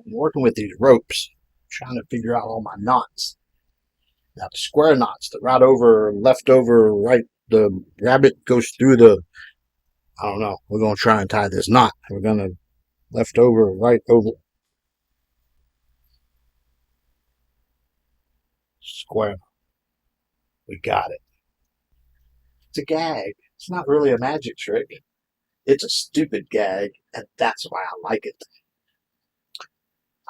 I'm working with these ropes, trying to figure out all my knots. Now the square knots, the right over, left over, right, the rabbit goes through the, I don't know, we're going to try and tie this knot. We're going to left over, right over, square. We got it. It's a gag. It's not really a magic trick. It's a stupid gag, and that's why I like it.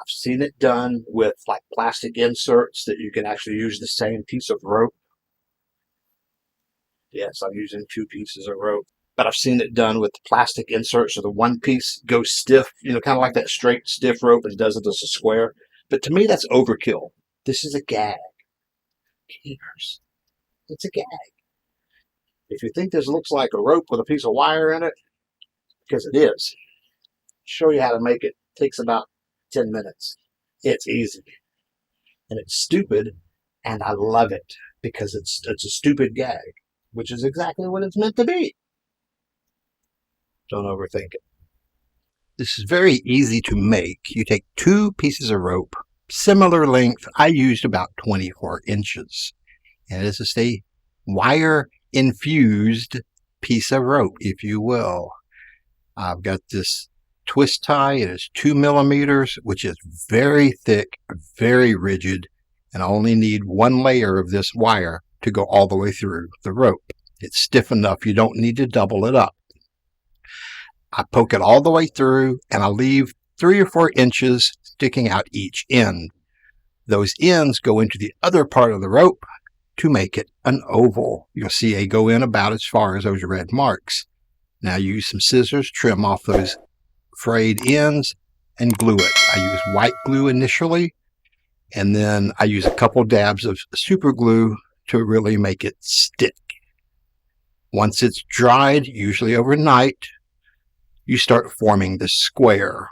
I've seen it done with like plastic inserts that you can actually use the same piece of rope. Yes, I'm using 2 pieces of rope. But I've seen it done with the plastic inserts, so the one piece goes stiff, you know, kind of like that straight, stiff rope, and does it as a square. But to me, that's overkill. This is a gag. Cares. It's a gag. If you think this looks like a rope with a piece of wire in it, because it is, I'll show you how to make it. It takes about 10 minutes. It's easy. And it's stupid, and I love it because it's a stupid gag, which is exactly what it's meant to be. Don't overthink it. This is very easy to make. You take 2 pieces of rope, similar length. I used about 24 inches. And it is just a wire-infused piece of rope, if you will. I've got this twist tie. It is 2 millimeters, which is very thick, very rigid, and I only need 1 layer of this wire to go all the way through the rope. It's stiff enough you don't need to double it up. I poke it all the way through, and I leave 3 or 4 inches sticking out each end. Those ends go into the other part of the rope to make it an oval. You'll see they go in about as far as those red marks. Now use some scissors, trim off those frayed ends, and glue it. I use white glue initially, and then I use a couple dabs of super glue to really make it stick. Once it's dried, usually overnight, you start forming the square.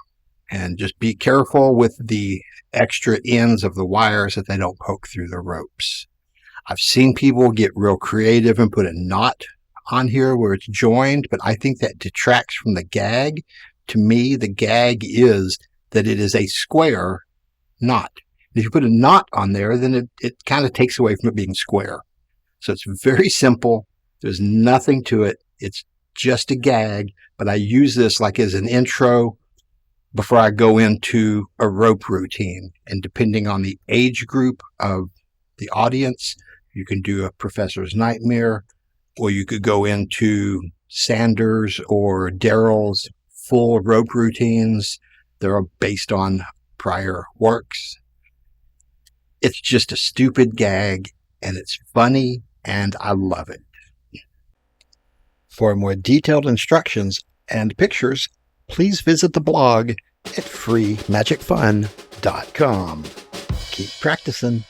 And just be careful with the extra ends of the wires that they don't poke through the ropes. I've seen people get real creative and put a knot on here where it's joined, but I think that detracts from the gag. To me, the gag is that it is a square knot. If you put a knot on there, then it kind of takes away from it being square. So it's very simple. There's nothing to it. It's just a gag, but I use this like as an intro before I go into a rope routine. And depending on the age group of the audience, you can do a Professor's Nightmare, or you could go into Sanders or Daryl's full rope routines. They're based on prior works. It's just a stupid gag, and it's funny, and I love it. For more detailed instructions and pictures, please visit the blog at FreeMagicFun.com. Keep practicing.